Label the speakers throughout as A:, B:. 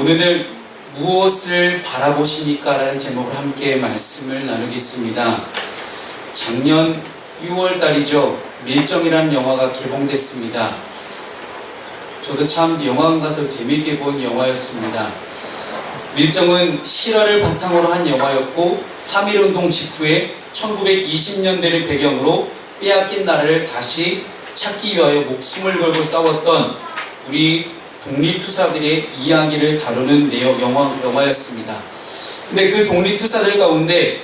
A: 오늘은 무엇을 바라보십니까? 라는 제목으로 함께 말씀을 나누겠습니다. 작년 6월 달이죠. 밀정이라는 영화가 개봉됐습니다. 저도 참 영화관 가서 재미있게 본 영화였습니다. 밀정은 실화를 바탕으로 한 영화였고 3.1운동 직후에 1920년대를 배경으로 빼앗긴 나라를 다시 찾기 위하여 목숨을 걸고 싸웠던 우리 독립투사들의 이야기를 다루는 영화였습니다. 근데 그 독립투사들 가운데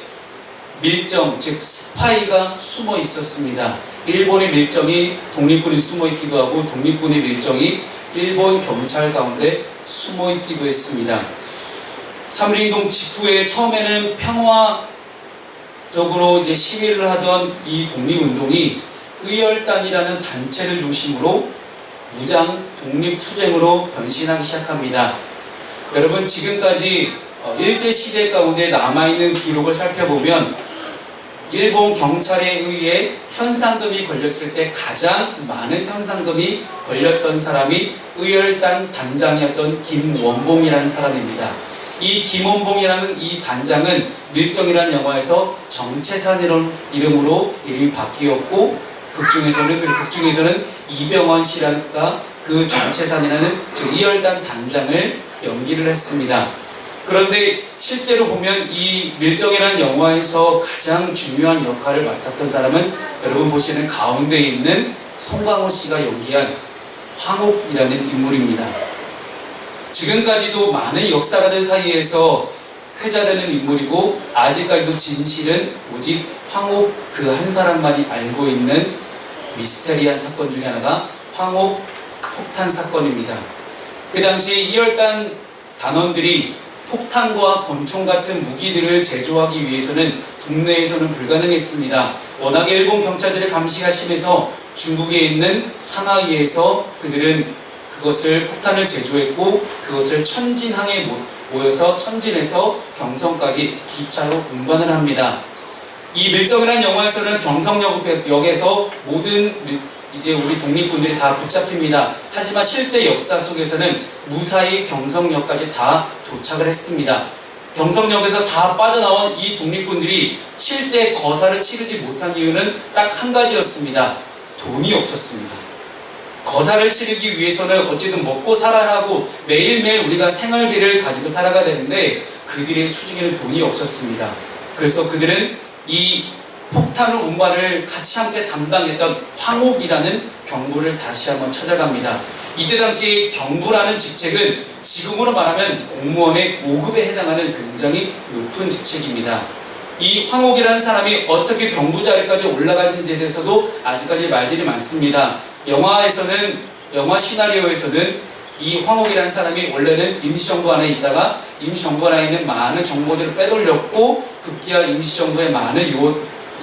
A: 밀정, 즉 스파이가 숨어 있었습니다. 일본의 밀정이 독립군이 숨어 있기도 하고 독립군의 밀정이 일본 경찰 가운데 숨어 있기도 했습니다. 3.1운동 직후에 처음에는 평화적으로 시위를 하던 이 독립운동이 의열단이라는 단체를 중심으로 무장 독립투쟁으로 변신하기 시작합니다. 여러분, 지금까지 일제시대 가운데 남아있는 기록을 살펴보면 일본 경찰에 의해 현상금이 걸렸을 때 가장 많은 현상금이 걸렸던 사람이 의열단 단장이었던 김원봉이라는 사람입니다. 이 김원봉이라는 이 단장은 밀정이라는 영화에서 정채산이라는 이름으로 이름이 바뀌었고 극중에서는 이병헌 씨가 그 정채산이라는 즉 의열단 단장을 연기를 했습니다. 그런데 실제로 보면 이 밀정이라는 영화에서 가장 중요한 역할을 맡았던 사람은 여러분 보시는 가운데 있는 송강호 씨가 연기한 황옥이라는 인물입니다. 지금까지도 많은 역사가들 사이에서 회자되는 인물이고 아직까지도 진실은 오직 황옥 그 한 사람만이 알고 있는 미스테리한 사건 중에 하나가 황옥 폭탄 사건입니다. 그 당시 이열단 단원들이 폭탄과 권총 같은 무기들을 제조하기 위해서는 국내에서는 불가능했습니다. 워낙에 일본 경찰들의 감시가 심해서 중국에 있는 상하이에서 그들은 그것을 폭탄을 제조했고 그것을 천진항에 모여서 천진에서 경성까지 기차로 운반을 합니다. 이 밀정이라는 영화에서는 경성역에서 모든 우리 독립군들이 다 붙잡힙니다. 하지만 실제 역사 속에서는 무사히 경성역까지 다 도착을 했습니다. 경성역에서 다 빠져나온 이 독립군들이 실제 거사를 치르지 못한 이유는 딱 한 가지였습니다. 돈이 없었습니다. 거사를 치르기 위해서는 어쨌든 먹고 살아야 하고 매일매일 우리가 생활비를 가지고 살아가야 되는데 그들의 수중에는 돈이 없었습니다. 그래서 그들은 이 폭탄 운반을 같이 함께 담당했던 황옥이라는 경부를 다시 한번 찾아갑니다. 이때 당시 경부라는 직책은 지금으로 말하면 공무원의 5급에 해당하는 굉장히 높은 직책입니다. 이 황옥이라는 사람이 어떻게 경부 자리까지 올라가는지에 대해서도 아직까지 말들이 많습니다. 영화 시나리오에서는 이 황옥이라는 사람이 원래는 임시정부 안에 있다가 임시정부 안에 있는 많은 정보들을 빼돌렸고 급기야 임시정부의 많은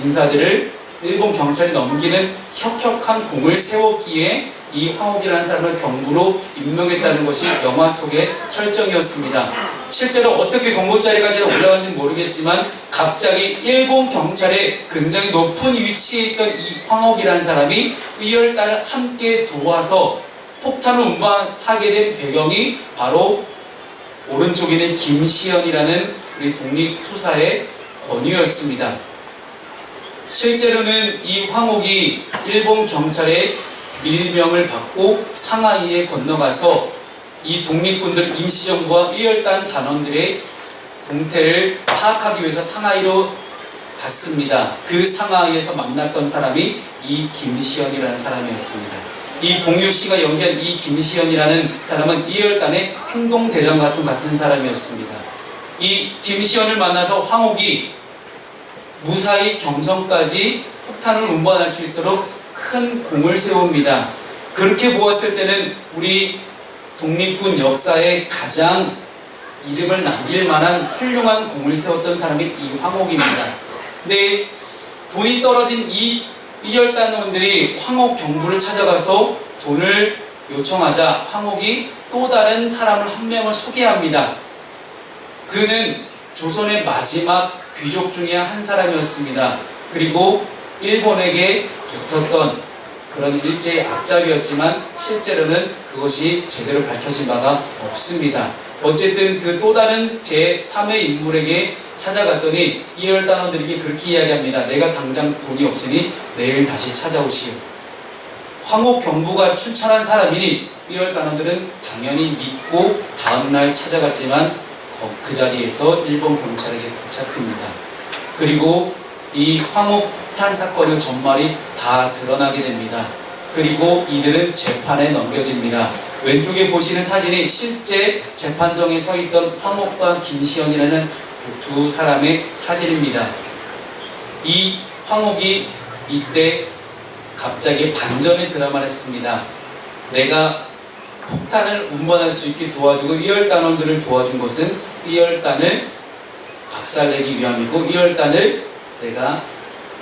A: 인사들을 일본 경찰이 넘기는 혁혁한 공을 세웠기에 이 황옥이라는 사람을 경부로 임명했다는 것이 영화 속의 설정이었습니다. 실제로 어떻게 경부 자리까지 올라간지는 모르겠지만 갑자기 일본 경찰의 굉장히 높은 위치에 있던 이 황옥이라는 사람이 의열단을 함께 도와서 폭탄을 운반하게 된 배경이 바로 오른쪽에 있는 김시현이라는 우리 독립투사의 권유였습니다. 실제로는 이 황옥이 일본 경찰의 밀명을 받고 상하이에 건너가서 이 독립군들 임시정부와 의열단 단원들의 동태를 파악하기 위해서 상하이로 갔습니다. 그 상하이에서 만났던 사람이 이 김시현이라는 사람이었습니다. 이 봉유 씨가 연기한 이 김시현이라는 사람은 의열단의 행동대장 같은 사람이었습니다. 이 김시현을 만나서 황옥이 무사히 경성까지 폭탄을 운반할 수 있도록 큰 공을 세웁니다. 그렇게 보았을 때는 우리 독립군 역사에 가장 이름을 남길 만한 훌륭한 공을 세웠던 사람이 이 황옥입니다. 근데 돈이 떨어진 이 의열단원들이 황옥 경부를 찾아가서 돈을 요청하자 황옥이 또 다른 사람을 한 명을 소개합니다. 그는 조선의 마지막 귀족 중에 한 사람이었습니다. 그리고 일본에게 붙었던 그런 일제의 앞잡이였지만 실제로는 그것이 제대로 밝혀진 바가 없습니다. 어쨌든 그 또 다른 제3의 인물에게 찾아갔더니 이열 단원들에게 그렇게 이야기합니다. 내가 당장 돈이 없으니 내일 다시 찾아오시오. 황옥 경부가 추천한 사람이니 이열 단원들은 당연히 믿고 다음날 찾아갔지만 그 자리에서 일본 경찰에게 붙잡힙니다. 그리고 이 황옥 폭탄 사건의 전말이 다 드러나게 됩니다. 그리고 이들은 재판에 넘겨집니다. 왼쪽에 보시는 사진이 실제 재판정에 서 있던 황옥과 김시연이라는 두 사람의 사진입니다. 이 황옥이 이때 갑자기 반전의 드라마를 했습니다. 내가 폭탄을 운반할 수 있게 도와주고 이열단원들을 도와준 것은 이열단을 박살내기 위함이고 이열단을 내가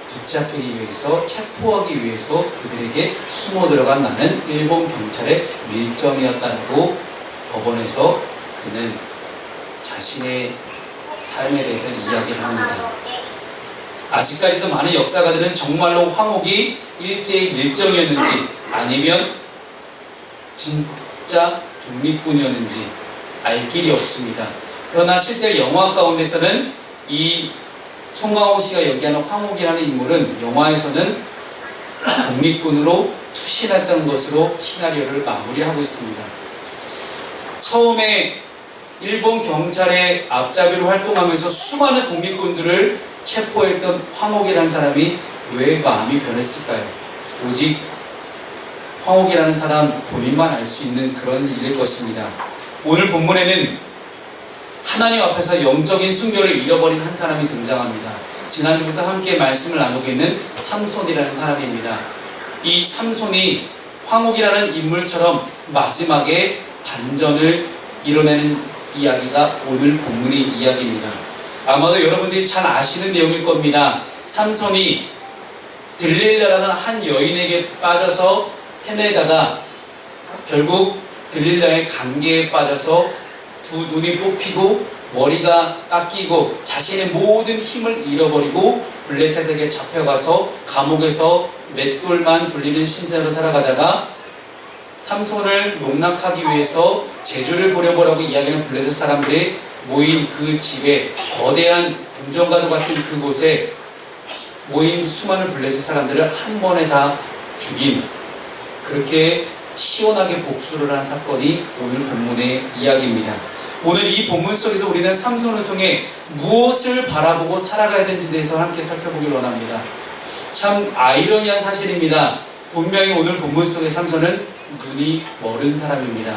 A: 붙잡기 위해서 체포하기 위해서 그들에게 숨어 들어간 나는 일본 경찰의 밀정이었다라고 법원에서 그는 자신의 삶에 대해서 이야기를 합니다. 아직까지도 많은 역사가들은 정말로 황옥이 일제의 밀정이었는지 아니면 진짜 독립군이었는지 알 길이 없습니다. 그러나 실제 영화 가운데서는 이 송강호 씨가 연기하는 황옥이라는 인물은 영화에서는 독립군으로 투신했던 것으로 시나리오를 마무리하고 있습니다. 처음에 일본 경찰의 앞잡이로 활동하면서 수많은 독립군들을 체포했던 황옥이라는 사람이 왜 마음이 변했을까요? 오직 황옥이라는 사람 본인만 알 수 있는 그런 일일 것입니다. 오늘 본문에는 하나님 앞에서 영적인 순결을 잃어버린 한 사람이 등장합니다. 지난주부터 함께 말씀을 나누고 있는 삼손이라는 사람입니다. 이 삼손이 황옥이라는 인물처럼 마지막에 반전을 이뤄내는 이야기가 오늘 본문의 이야기입니다. 아마도 여러분들이 잘 아시는 내용일 겁니다. 삼손이 들릴라라는 한 여인에게 빠져서 헤매다가 결국 들릴라의 관계에 빠져서 두 눈이 뽑히고 머리가 깎이고 자신의 모든 힘을 잃어버리고 블레셋에게 잡혀가서 감옥에서 맷돌만 돌리는 신세로 살아가다가 삼손을 농락하기 위해서 제주를 부려보라고 이야기하는 블레셋 사람들이 모인 그 집에 거대한 궁전과도 같은 그곳에 모인 수많은 블레셋 사람들을 한 번에 다 죽인, 그렇게 시원하게 복수를 한 사건이 오늘 본문의 이야기입니다. 오늘 이 본문 속에서 우리는 삼손을 통해 무엇을 바라보고 살아가야 되는지에 대해서 함께 살펴보길 원합니다. 참 아이러니한 사실입니다. 분명히 오늘 본문 속의 삼손은 눈이 멀은 사람입니다.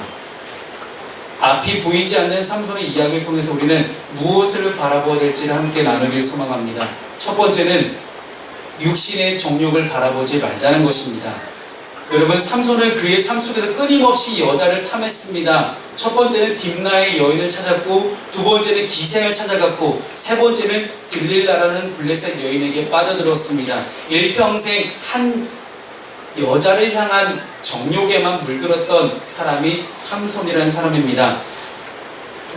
A: 앞이 보이지 않는 삼손의 이야기를 통해서 우리는 무엇을 바라보아야 될지를 함께 나누길 소망합니다. 첫 번째는 육신의 정욕을 바라보지 말자는 것입니다. 여러분, 삼손은 그의 삶 속에서 끊임없이 여자를 탐했습니다. 첫 번째는 딥나의 여인을 찾았고, 두 번째는 기생을 찾아갔고, 세 번째는 들릴라라는 블레셋 여인에게 빠져들었습니다. 일평생 한 여자를 향한 정욕에만 물들었던 사람이 삼손이라는 사람입니다.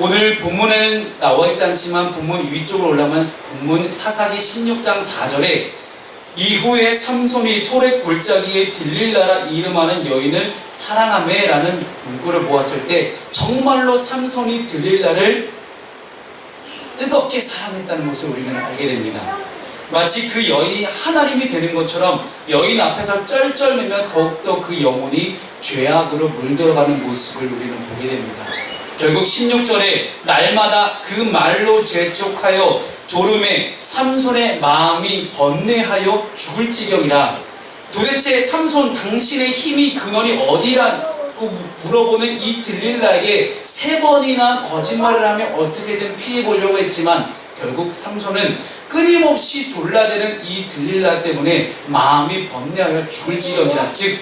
A: 오늘 본문에는 나와 있지 않지만 본문 위쪽으로 올라가면 본문 사사기 16장 4절에 이후에 삼손이 소래 골짜기에 들릴라라 이름하는 여인을 사랑하매 라는 문구를 보았을 때 정말로 삼손이 들릴라를 뜨겁게 사랑했다는 것을 우리는 알게 됩니다. 마치 그 여인이 하나님이 되는 것처럼 여인 앞에서 쩔쩔매며 더욱더 그 영혼이 죄악으로 물들어가는 모습을 우리는 보게 됩니다. 결국 16절에 날마다 그 말로 재촉하여 졸음에 삼손의 마음이 번뇌하여 죽을 지경이라. 도대체 삼손 당신의 힘이 근원이 어디라고 물어보는 이 들릴라에게 3번이나 거짓말을 하며 어떻게든 피해보려고 했지만 결국 삼손은 끊임없이 졸라대는 이 들릴라 때문에 마음이 번뇌하여 죽을 지경이라. 즉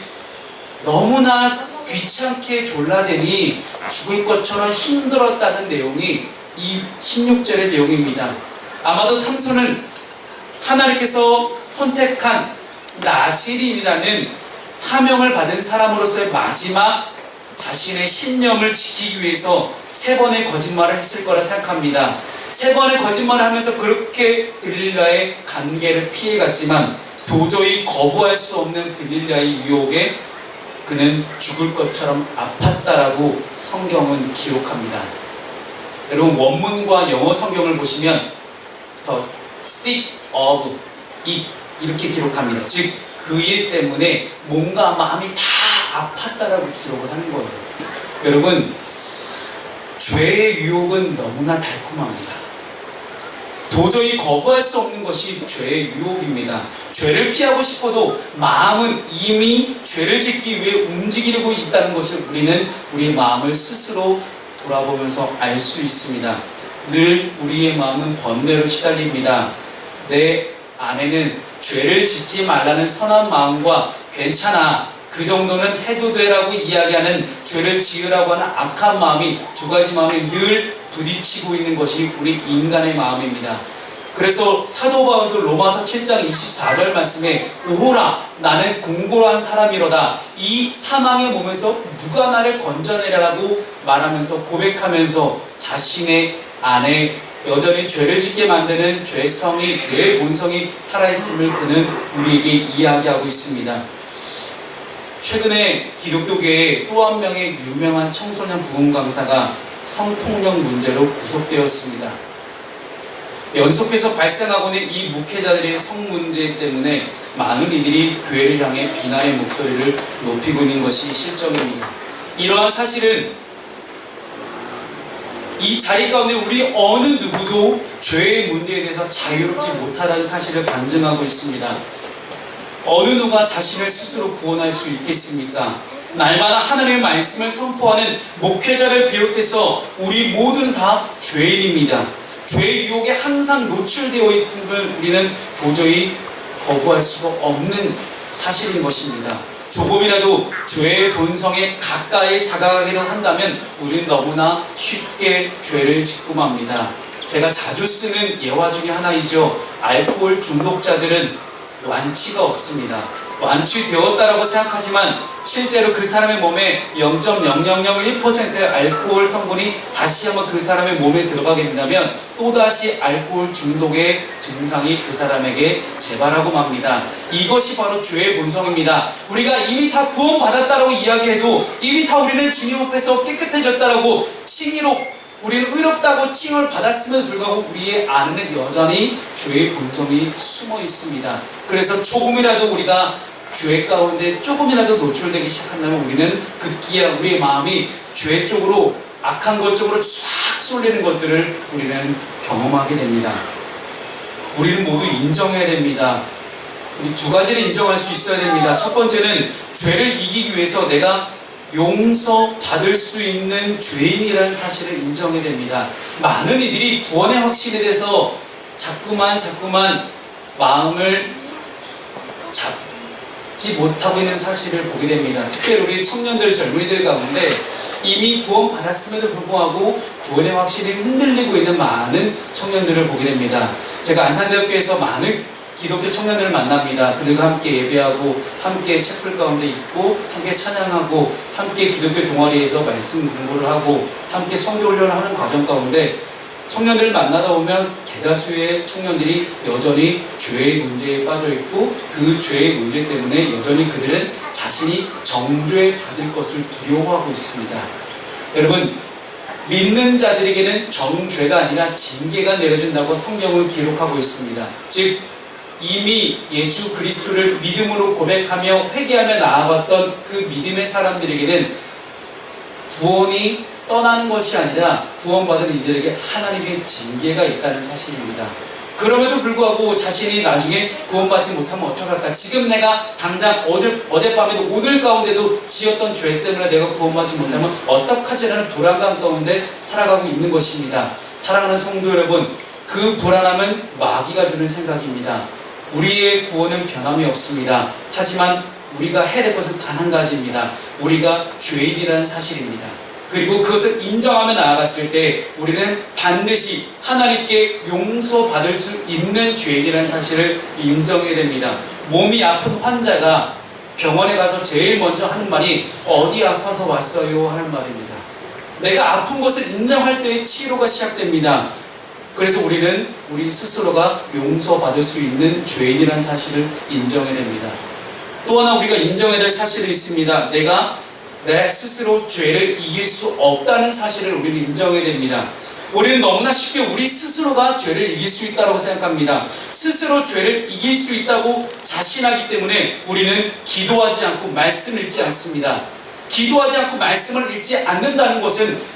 A: 너무나 귀찮게 졸라대니 죽을 것처럼 힘들었다는 내용이 이 16절의 내용입니다. 아마도 삼손은 하나님께서 선택한 나실인이라는 사명을 받은 사람으로서의 마지막 자신의 신념을 지키기 위해서 3번의 거짓말을 했을 거라 생각합니다. 3번의 거짓말을 하면서 그렇게 들릴라의 관계를 피해갔지만 도저히 거부할 수 없는 들릴라의 유혹에 그는 죽을 것처럼 아팠다라고 성경은 기록합니다. 여러분 원문과 영어 성경을 보시면 the sick of it 이렇게 기록합니다. 즉 그 일 때문에 몸과 마음이 다 아팠다라고 기록을 하는 거예요. 여러분 죄의 유혹은 너무나 달콤합니다. 도저히 거부할 수 없는 것이 죄의 유혹입니다. 죄를 피하고 싶어도 마음은 이미 죄를 짓기 위해 움직이고 있다는 것을 우리는 우리의 마음을 스스로 돌아보면서 알 수 있습니다. 늘 우리의 마음은 번뇌로 시달립니다. 내 안에는 죄를 짓지 말라는 선한 마음과 괜찮아 그 정도는 해도 되라고 이야기하는 죄를 지으라고 하는 악한 마음이 두 가지 마음이 늘 부딪히고 있는 것이 우리 인간의 마음입니다. 그래서 사도 바울도 로마서 7장 24절 말씀에 오호라 나는 공고한 사람이로다 이 사망의 몸에서 누가 나를 건져내라라고 말하면서 고백하면서 자신의 안에 여전히 죄를 짓게 만드는 죄의 본성이 살아있음을 그는 우리에게 이야기하고 있습니다. 최근에 기독교계에 또 한 명의 유명한 청소년 부흥 강사가 성폭력 문제로 구속되었습니다. 연속해서 발생하고 있는 이 목회자들의 성 문제 때문에 많은 이들이 교회를 향해 비난의 목소리를 높이고 있는 것이 실정입니다. 이러한 사실은 이 자리 가운데 우리 어느 누구도 죄의 문제에 대해서 자유롭지 못하다는 사실을 반증하고 있습니다. 어느 누가 자신을 스스로 구원할 수 있겠습니까? 날마다 하나님의 말씀을 선포하는 목회자를 비롯해서 우리 모두는 다 죄인입니다. 죄의 유혹에 항상 노출되어 있음을 우리는 도저히 거부할 수가 없는 사실인 것입니다. 조금이라도 죄의 본성에 가까이 다가가기를 한다면 우리는 너무나 쉽게 죄를 짓고 맙니다. 제가 자주 쓰는 예화 중에 하나이죠. 알코올 중독자들은 완치가 없습니다. 완치되었다라고 생각하지만 실제로 그 사람의 몸에 0.0001%의 알코올 성분이 다시 한번 그 사람의 몸에 들어가게 된다면 또다시 알코올 중독의 증상이 그 사람에게 재발하고 맙니다. 이것이 바로 죄의 본성입니다. 우리가 이미 다 구원받았다라고 이야기해도 이미 다 우리는 주님 앞에서 깨끗해졌다라고 칭의로 우리는 의롭다고 칭을 받았음에도 불구하고 우리의 안에는 여전히 죄의 본성이 숨어 있습니다. 그래서 조금이라도 우리가 죄 가운데 조금이라도 노출되기 시작한다면 우리는 급기야 우리의 마음이 죄 쪽으로 악한 것 쪽으로 쫙 쏠리는 것들을 우리는 경험하게 됩니다. 우리는 모두 인정해야 됩니다. 우리 두 가지를 인정할 수 있어야 됩니다. 첫 번째는 죄를 이기기 위해서 내가 용서받을 수 있는 죄인이라는 사실을 인정해야 됩니다. 많은 이들이 구원의 확신에 대해서 자꾸만 마음을 잡지 못하고 있는 사실을 보게 됩니다. 특별히 우리 청년들, 젊은이들 가운데 이미 구원받았음에도 불구하고 구원의 확신이 흔들리고 있는 많은 청년들을 보게 됩니다. 제가 안산대학교에서 많은 기독교 청년들을 만납니다. 그들과 함께 예배하고 함께 채플 가운데 있고 함께 찬양하고 함께 기독교 동아리에서 말씀 공부를 하고 함께 선교 훈련을 하는 과정 가운데 청년들을 만나다 보면 대다수의 청년들이 여전히 죄의 문제에 빠져 있고 그 죄의 문제 때문에 여전히 그들은 자신이 정죄 받을 것을 두려워하고 있습니다. 여러분, 믿는 자들에게는 정죄가 아니라 징계가 내려진다고 성경은 기록하고 있습니다. 즉 이미 예수 그리스도를 믿음으로 고백하며 회개하며 나아갔던 그 믿음의 사람들에게는 구원이 떠나는 것이 아니라 구원받은 이들에게 하나님의 징계가 있다는 사실입니다. 그럼에도 불구하고 자신이 나중에 구원받지 못하면 어떡할까? 지금 내가 당장 어젯밤에도 오늘 가운데도 지었던 죄 때문에 내가 구원받지 못하면 어떡하지라는 불안감 가운데 살아가고 있는 것입니다. 사랑하는 성도 여러분, 그 불안함은 마귀가 주는 생각입니다. 우리의 구원은 변함이 없습니다. 하지만 우리가 해야 될 것은 단 한 가지입니다. 우리가 죄인이라는 사실입니다. 그리고 그것을 인정하며 나아갔을 때 우리는 반드시 하나님께 용서받을 수 있는 죄인이라는 사실을 인정해야 됩니다. 몸이 아픈 환자가 병원에 가서 제일 먼저 하는 말이 어디 아파서 왔어요 하는 말입니다. 내가 아픈 것을 인정할 때의 치료가 시작됩니다. 그래서 우리는 우리 스스로가 용서받을 수 있는 죄인이라는 사실을 인정해야 됩니다. 또 하나 우리가 인정해야 될 사실이 있습니다. 내가 내 스스로 죄를 이길 수 없다는 사실을 우리는 인정해야 됩니다. 우리는 너무나 쉽게 우리 스스로가 죄를 이길 수 있다고 생각합니다. 스스로 죄를 이길 수 있다고 자신하기 때문에 우리는 기도하지 않고 말씀 읽지 않습니다. 기도하지 않고 말씀을 읽지 않는다는 것은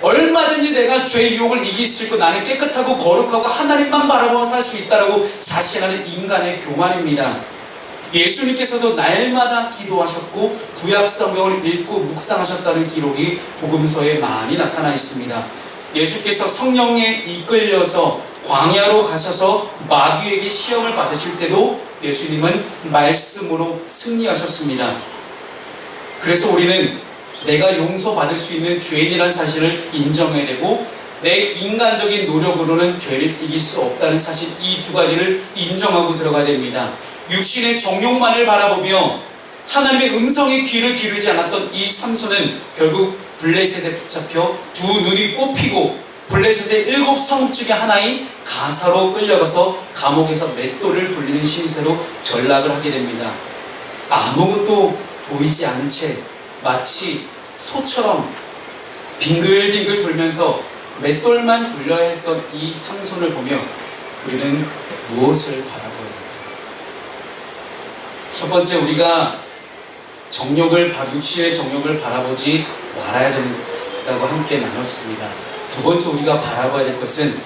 A: 얼마든지 내가 죄의 유혹을 이길 수 있고 나는 깨끗하고 거룩하고 하나님만 바라보며 살 수 있다라고 자신하는 인간의 교만입니다. 예수님께서도 날마다 기도하셨고 구약 성경을 읽고 묵상하셨다는 기록이 복음서에 많이 나타나 있습니다. 예수께서 성령에 이끌려서 광야로 가셔서 마귀에게 시험을 받으실 때도 예수님은 말씀으로 승리하셨습니다. 그래서 우리는 내가 용서받을 수 있는 죄인이라는 사실을 인정해야 되고 내 인간적인 노력으로는 죄를 이길 수 없다는 사실, 이 두 가지를 인정하고 들어가야 됩니다. 육신의 정욕만을 바라보며 하나님의 음성에 귀를 기울이지 않았던 이 삼손은 결국 블레셋에 붙잡혀 두 눈이 뽑히고 블레셋의 7 성읍 중에 하나인 가사로 끌려가서 감옥에서 맷돌을 돌리는 신세로 전락을 하게 됩니다. 아무것도 보이지 않은 채 마치 소처럼 빙글빙글 돌면서 맷돌만 돌려야 했던 이 삼손을 보며 우리는 무엇을 바라보아야 할까요? 첫 번째, 우리가 육신의 정욕을 바라보지 말아야 된다고 함께 나눴습니다. 두 번째, 우리가 바라봐야 될 것은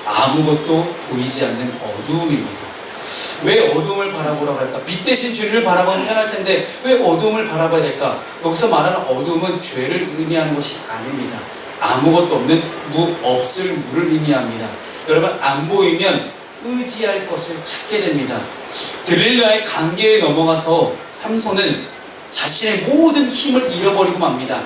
A: 아무것도 보이지 않는 어두움입니다. 왜 어두움을 바라보라고 할까? 빛 대신 주님을 바라보면 편할 텐데 왜 어두움을 바라봐야 될까? 여기서 말하는 어두움은 죄를 의미하는 것이 아닙니다. 아무것도 없는 없을 물을 의미합니다. 여러분, 안 보이면 의지할 것을 찾게 됩니다. 들릴라의 관계에 넘어가서 삼손은 자신의 모든 힘을 잃어버리고 맙니다.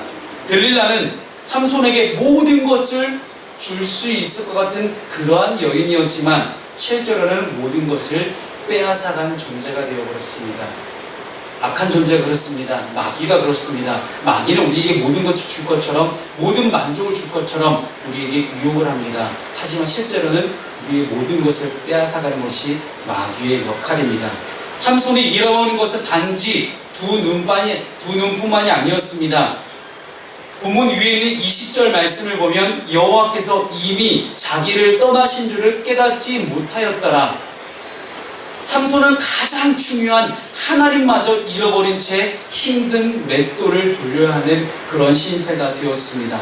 A: 들릴라는 삼손에게 모든 것을 줄 수 있을 것 같은 그러한 여인이었지만 실제로는 모든 것을 빼앗아간 존재가 되어버렸습니다. 악한 존재가 그렇습니다. 마귀가 그렇습니다. 마귀는 우리에게 모든 것을 줄 것처럼, 모든 만족을 줄 것처럼 우리에게 유혹을 합니다. 하지만 실제로는 우리의 모든 것을 빼앗아가는 것이 마귀의 역할입니다. 삼손이 잃어버린 것은 단지 두 눈뿐만이 아니었습니다. 본문 위에 있는 20절 말씀을 보면 여호와께서 이미 자기를 떠나신 줄을 깨닫지 못하였더라. 삼손은 가장 중요한 하나님마저 잃어버린 채 힘든 맷돌을 돌려야 하는 그런 신세가 되었습니다.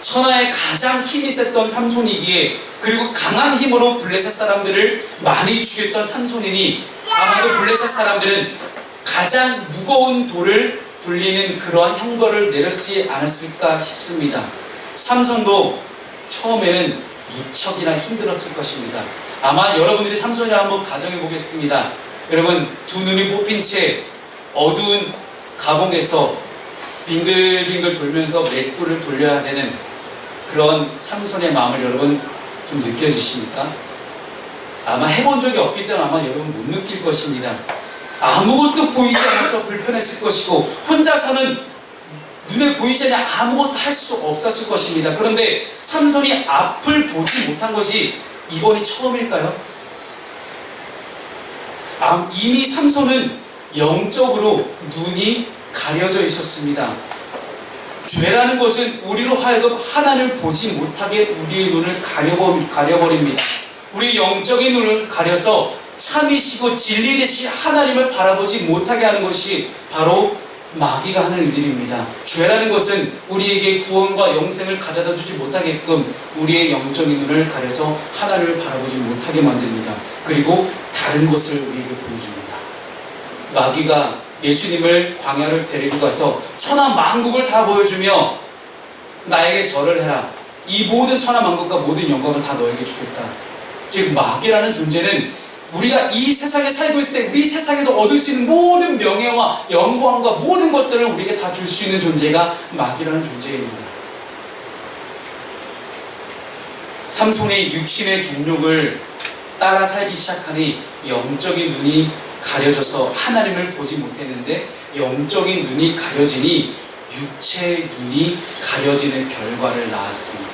A: 천하에 가장 힘이 셌던 삼손이기에, 그리고 강한 힘으로 블레셋 사람들을 많이 죽였던 삼손이니 아마도 블레셋 사람들은 가장 무거운 돌을 돌리는 그러한 형벌을 내렸지 않았을까 싶습니다. 삼손도 처음에는 무척이나 힘들었을 것입니다. 아마 여러분들이 삼손이라 한번 가정해 보겠습니다. 여러분, 두 눈이 뽑힌 채 어두운 감옥에서 빙글빙글 돌면서 맷돌을 돌려야 되는 그런 삼손의 마음을 여러분 좀 느껴지십니까? 아마 해본 적이 없기 때문에 아마 여러분 못 느낄 것입니다. 아무것도 보이지 않아서 불편했을 것이고 혼자서는 눈에 보이지 않아 아무것도 할 수 없었을 것입니다. 그런데 삼손이 앞을 보지 못한 것이 이번이 처음일까요? 이미 삼손은 영적으로 눈이 가려져 있었습니다. 죄라는 것은 우리로 하여금 하나님을 보지 못하게 우리의 눈을 가려버립니다. 우리 영적인 눈을 가려서 참이시고 진리되신 하나님을 바라보지 못하게 하는 것이 바로 마귀가 하는 일들입니다. 죄라는 것은 우리에게 구원과 영생을 가져다 주지 못하게끔 우리의 영적인 눈을 가려서 하나님을 바라보지 못하게 만듭니다. 그리고 다른 것을 우리에게 보여줍니다. 마귀가 예수님을 광야를 데리고 가서 천하 만국을 다 보여주며 나에게 절을 해라. 이 모든 천하 만국과 모든 영광을 다 너에게 주겠다. 즉 마귀라는 존재는 우리가 이 세상에 살고 있을 때 우리 세상에서 얻을 수 있는 모든 명예와 영광과 모든 것들을 우리에게 다 줄 수 있는 존재가 마귀라는 존재입니다. 삼손의 육신의 정욕을 따라 살기 시작하니 영적인 눈이 가려져서 하나님을 보지 못했는데 영적인 눈이 가려지니 육체의 눈이 가려지는 결과를 낳았습니다.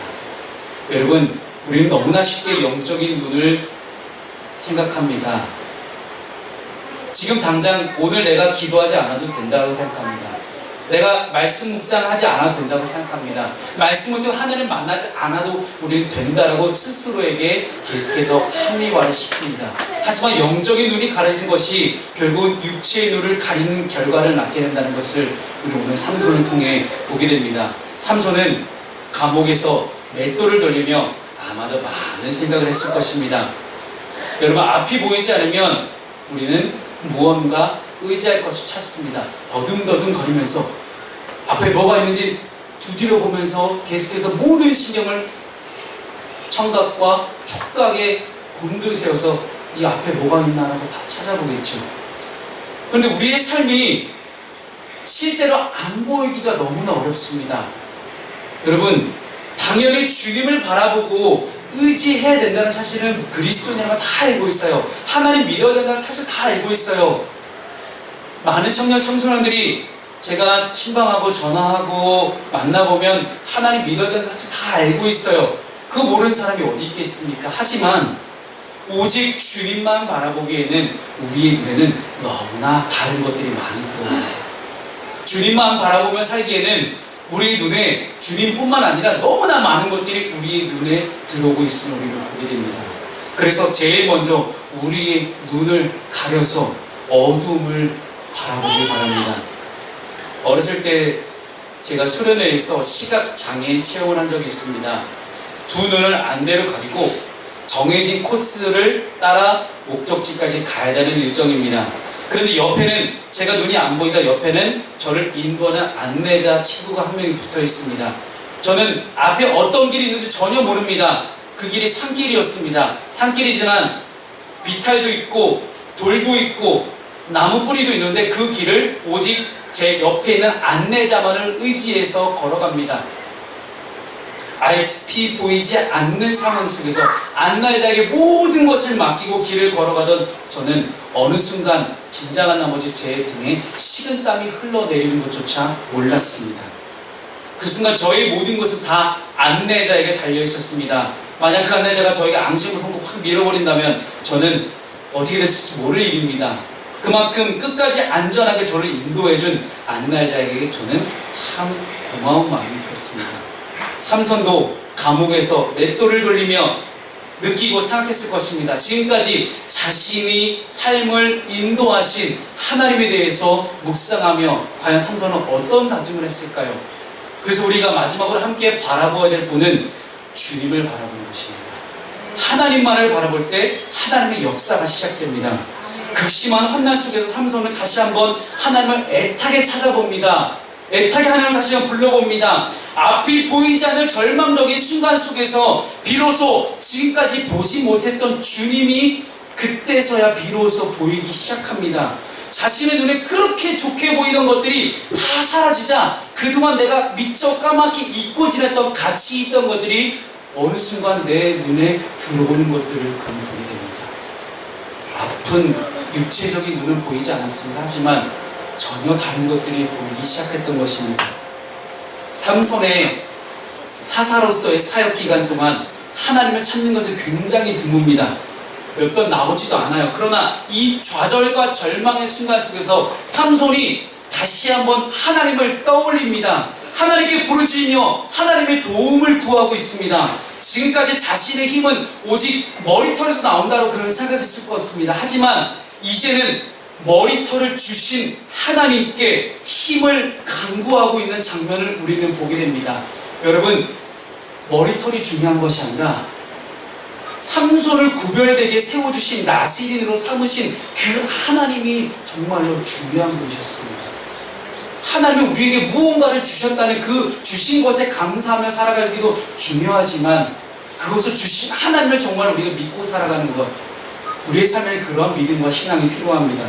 A: 여러분, 우리는 너무나 쉽게 영적인 눈을 생각합니다. 지금 당장 오늘 내가 기도하지 않아도 된다고 생각합니다. 내가 말씀 묵상하지 않아도 된다고 생각합니다. 말씀을 통해 하나님을 만나지 않아도 우리는 된다라고 스스로에게 계속해서 합리화를 시킵니다. 하지만 영적인 눈이 가려진 것이 결국은 육체의 눈을 가리는 결과를 낳게 된다는 것을 우리 오늘 삼손을 통해 보게 됩니다. 삼손은 감옥에서 맷돌을 돌리며 아마도 많은 생각을 했을 것입니다. 여러분, 앞이 보이지 않으면 우리는 무언가 의지할 것을 찾습니다. 더듬더듬 거리면서 앞에 뭐가 있는지 두드려보면서 계속해서 모든 신경을 청각과 촉각에 곤두세워서 이 앞에 뭐가 있나라고 다 찾아보겠죠. 그런데 우리의 삶이 실제로 안 보이기가 너무나 어렵습니다. 여러분, 당연히 주님을 바라보고 의지해야 된다는 사실은 그리스도인이라면 다 알고 있어요. 하나님 믿어야 된다는 사실 다 알고 있어요. 많은 청년 청소년들이 제가 침방하고 전화하고 만나보면 하나님 믿어야 된다는 사실 다 알고 있어요. 그거 모르는 사람이 어디 있겠습니까? 하지만 오직 주님만 바라보기에는 우리의 눈에는 너무나 다른 것들이 많이 들어옵니다. 주님만 바라보며 살기에는 우리의 눈에 주님뿐만 아니라 너무나 많은 것들이 우리의 눈에 들어오고 있음을 우리가 보게 됩니다. 그래서 제일 먼저 우리의 눈을 가려서 어두움을 바라보길 바랍니다. 어렸을 때 제가 수련회에서 시각장애인 체험을 한 적이 있습니다. 두 눈을 안대로 가리고 정해진 코스를 따라 목적지까지 가야 되는 일정입니다. 그런데 옆에는 제가 눈이 안 보이자 옆에는 저를 인도하는 안내자 친구가 한 명이 붙어 있습니다. 저는 앞에 어떤 길이 있는지 전혀 모릅니다. 그 길이 산길이었습니다. 산길이지만 비탈도 있고 돌도 있고 나무 뿌리도 있는데 그 길을 오직 제 옆에 있는 안내자만을 의지해서 걸어갑니다. 앞이 보이지 않는 상황 속에서 안내자에게 모든 것을 맡기고 길을 걸어가던 저는 어느 순간 긴장한 나머지 제 등에 식은땀이 흘러내리는 것조차 몰랐습니다. 그 순간 저의 모든 것은 다 안내자에게 달려 있었습니다. 만약 그 안내자가 저에게 앙심을 확 밀어버린다면 저는 어떻게 될지 모를 일입니다. 그만큼 끝까지 안전하게 저를 인도해준 안내자에게 저는 참 고마운 마음이 들었습니다. 삼손도 감옥에서 맷돌을 돌리며 느끼고 생각했을 것입니다. 지금까지 자신이 삶을 인도하신 하나님에 대해서 묵상하며 과연 삼손은 어떤 다짐을 했을까요? 그래서 우리가 마지막으로 함께 바라보아야 될 분은 주님을 바라보는 것입니다. 하나님만을 바라볼 때 하나님의 역사가 시작됩니다. 극심한 환난 속에서 삼손은 다시 한번 하나님을 애타게 찾아봅니다. 애타게 하나님을 다시 한번 불러봅니다. 앞이 보이지 않을 절망적인 순간 속에서 비로소 지금까지 보지 못했던 주님이 그때서야 비로소 보이기 시작합니다. 자신의 눈에 그렇게 좋게 보이던 것들이 다 사라지자 그동안 내가 미처 까맣게 잊고 지냈던 가치 있던 것들이 어느 순간 내 눈에 들어오는 것들을 그는 보게 됩니다. 아픈 육체적인 눈은 보이지 않았습니다. 하지만 전혀 다른 것들이 보이기 시작했던 것입니다. 삼손의 사사로서의 사역 기간 동안 하나님을 찾는 것은 굉장히 드뭅니다. 몇 번 나오지도 않아요. 그러나 이 좌절과 절망의 순간 속에서 삼손이 다시 한번 하나님을 떠올립니다. 하나님께 부르짖으며 하나님의 도움을 구하고 있습니다. 지금까지 자신의 힘은 오직 머리털에서 나온다고 그런 생각했을 것 같습니다. 하지만 이제는 머리털을 주신 하나님께 힘을 간구하고 있는 장면을 우리는 보게 됩니다. 여러분, 머리털이 중요한 것이 아니라 삼손을 구별되게 세워주신 나시린으로 삼으신 그 하나님이 정말로 중요한 분이셨습니다. 하나님이 우리에게 무언가를 주셨다는 그 주신 것에 감사하며 살아가기도 중요하지만 그것을 주신 하나님을 정말 우리가 믿고 살아가는 것, 우리의 삶에 그러한 믿음과 신앙이 필요합니다.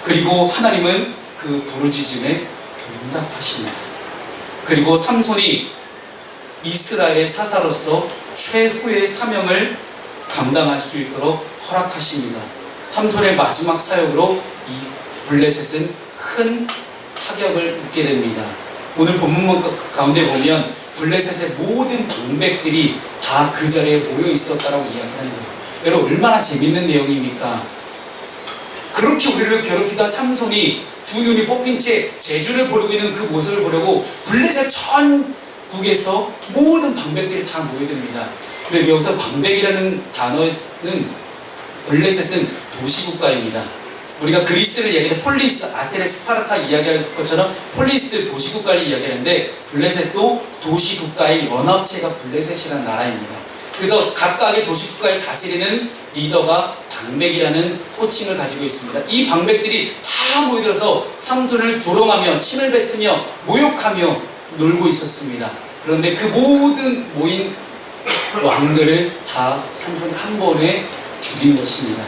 A: 그리고 하나님은 그 부르짖음에 응답하십니다. 그리고 삼손이 이스라엘 사사로서 최후의 사명을 감당할 수 있도록 허락하십니다. 삼손의 마지막 사역으로 이 블레셋은 큰 타격을 입게 됩니다. 오늘 본문 가운데 보면 블레셋의 모든 방백들이 다 그 자리에 모여 있었다라고 이야기하는 거예요. 여러분, 얼마나 재밌는 내용입니까? 그렇게 우리를 괴롭히던 삼손이 두 눈이 뽑힌 채 재주를 보이고 있는 그 모습을 보려고 블레셋 전국에서 모든 방백들이 다 모여듭니다. 근데 여기서 방백이라는 단어는 블레셋은 도시국가입니다. 우리가 그리스를 얘기할 때 폴리스, 아테네, 스파르타 이야기할 것처럼 폴리스 도시국가를 이야기하는데 블레셋도 도시국가의 연합체가 블레셋이라는 나라입니다. 그래서 각각의 도시국가를 다스리는 리더가 방백이라는 호칭을 가지고 있습니다. 이 방백들이 다 모여들어서 삼손을 조롱하며 침을 뱉으며 모욕하며 놀고 있었습니다. 그런데 그 모든 모인 왕들을 다 삼손이 한 번에 죽인 것입니다.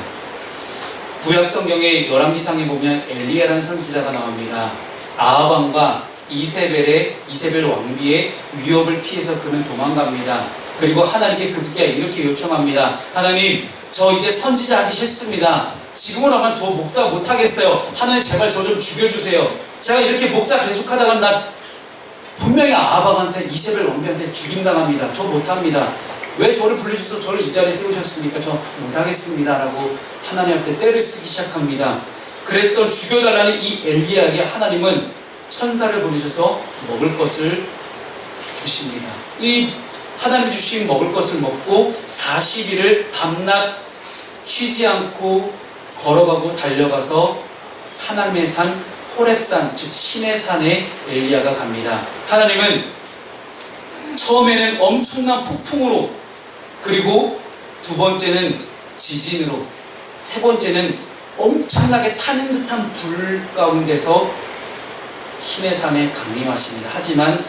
A: 구약 성경의 열왕기상에 보면 엘리야라는 선지자가 나옵니다. 아합 이세벨 왕비의 위협을 피해서 그는 도망갑니다. 그리고 하나님께 급기야 이렇게 요청합니다. 하나님, 저 이제 선지자 하기 싫습니다. 지금은 아마 저 목사 못하겠어요. 하나님 제발 저 좀 죽여주세요. 제가 이렇게 목사 계속하다가 나 분명히 아합한테 이세벨 왕비한테 죽임당합니다. 저 못합니다. 왜 저를 불러주셔서 저를 이 자리에 세우셨습니까? 저 못하겠습니다 라고 하나님한테 떼를 쓰기 시작합니다. 그랬던 죽여달라는 이 엘리야에게 하나님은 천사를 보내셔서 먹을 것을 주십니다. 이 하나님 주신 먹을 것을 먹고 40일을 밤낮 쉬지 않고 걸어가고 달려가서 하나님의 산 호렙산, 즉 신의 산에 엘리야가 갑니다. 하나님은 처음에는 엄청난 폭풍으로, 그리고 두 번째는 지진으로, 세 번째는 엄청나게 타는 듯한 불 가운데서 신의 산에 강림하십니다. 하지만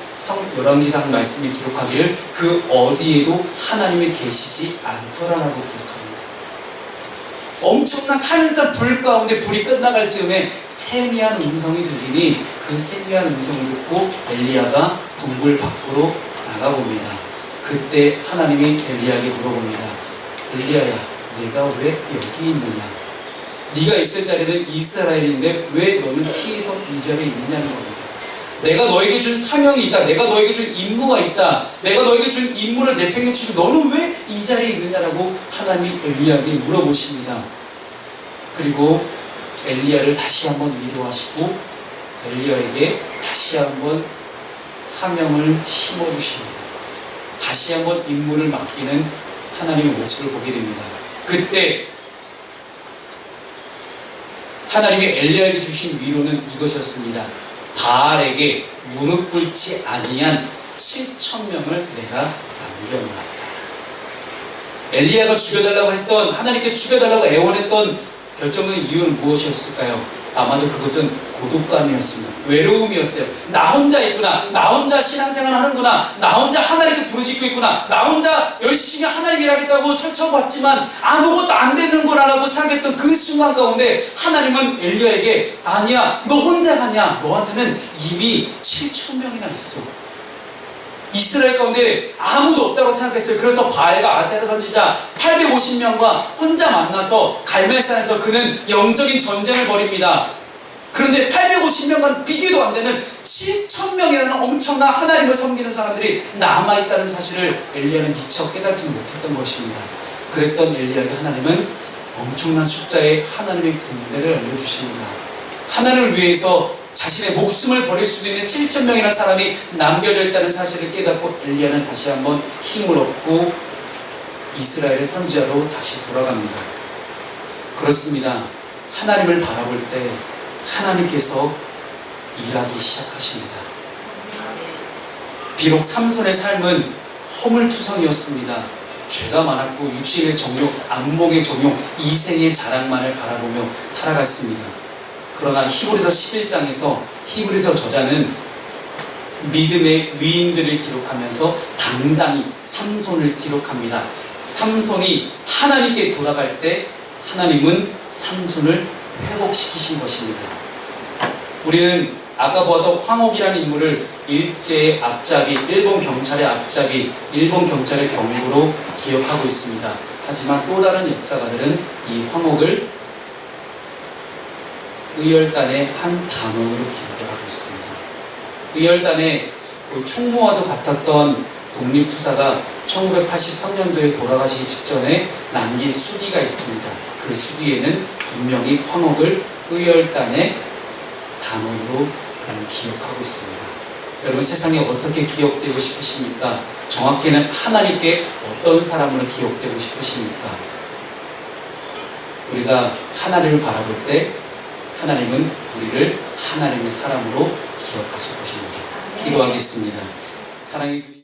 A: 열왕기상 말씀이 기록하기를 그 어디에도 하나님이 계시지 않더라라고 기록합니다. 엄청난 타는 듯한 불 가운데 불이 끝나갈 즈음에 세미한 음성이 들리니 그 세미한 음성을 듣고 엘리야가 동굴 밖으로 나가봅니다. 그때 하나님이 엘리야에게 물어봅니다. 엘리야야, 내가 왜 여기 있느냐? 네가 있을 자리는 이스라엘인데 왜 너는 피해서 이 자리에 있느냐는 겁니다. 내가 너에게 준 사명이 있다. 내가 너에게 준 임무가 있다. 내가 너에게 준 임무를 내팽개치고 너는 왜 이 자리에 있느냐라고 하나님이 엘리야에게 물어보십니다. 그리고 엘리야를 다시 한번 위로하시고 엘리야에게 다시 한번 사명을 심어주십니다. 다시 한번 임무를 맡기는 하나님의 모습을 보게 됩니다. 그때 하나님이 엘리야에게 주신 위로는 이것이었습니다. 바알에게 무릎 꿇지 아니한 7,000명을 내가 남겨놓았다. 엘리야가 죽여달라고 했던, 하나님께 죽여달라고 애원했던 결정적인 이유는 무엇이었을까요? 아마도 그것은 고독감이었습니다. 외로움이었어요. 나 혼자 있구나. 나 혼자 신앙생활 하는구나. 나 혼자 하나님께 부르짖고 있구나. 나 혼자 열심히 하나님 일하겠다고 철쳐봤지만 아무것도 안 되는구나 라고 생각했던 그 순간 가운데 하나님은 엘리야에게 아니야, 너 혼자 가냐? 너한테는 이미 7,000명이나 있어. 이스라엘 가운데 아무도 없다고 생각했어요. 그래서 바알과 아세라 선지자 850명과 혼자 만나서 갈멜산에서 그는 영적인 전쟁을 벌입니다. 그런데 850명과는 비교도 안 되는 7,000명이라는 엄청난 하나님을 섬기는 사람들이 남아있다는 사실을 엘리야는 미처 깨닫지 못했던 것입니다. 그랬던 엘리야에게 하나님은 엄청난 숫자의 하나님의 군대를 알려주십니다. 하나님을 위해서 자신의 목숨을 버릴 수도 있는 7,000명이라는 사람이 남겨져 있다는 사실을 깨닫고 엘리야는 다시 한번 힘을 얻고 이스라엘의 선지자로 다시 돌아갑니다. 그렇습니다. 하나님을 바라볼 때 하나님께서 일하기 시작하십니다. 비록 삼손의 삶은 허물투성이었습니다. 죄가 많았고 육신의 정욕, 안목의 정욕, 이생의 자랑만을 바라보며 살아갔습니다. 그러나 히브리서 11장에서 히브리서 저자는 믿음의 위인들을 기록하면서 당당히 삼손을 기록합니다. 삼손이 하나님께 돌아갈 때 하나님은 삼손을 회복시키신 것입니다. 우리는 아까 보았던 황옥이라는 인물을 일제의 앞잡이, 일본 경찰의 앞잡이, 일본 경찰의 경부로 기억하고 있습니다. 하지만 또 다른 역사가들은 이 황옥을 의열단의 한 단원으로 기억을 하고 있습니다. 의열단의 총무와도 같았던 독립투사가 1983년도에 돌아가시기 직전에 남긴 수기가 있습니다. 그 수기에는 분명히 황옥을 의열단의 단원으로 그는 기억하고 있습니다. 여러분 세상에 어떻게 기억되고 싶으십니까? 정확히는 하나님께 어떤 사람으로 기억되고 싶으십니까? 우리가 하나님을 바라볼 때 하나님은 우리를 하나님의 사람으로 기억하실 것입니다. 기도하겠습니다. 사랑해 주님.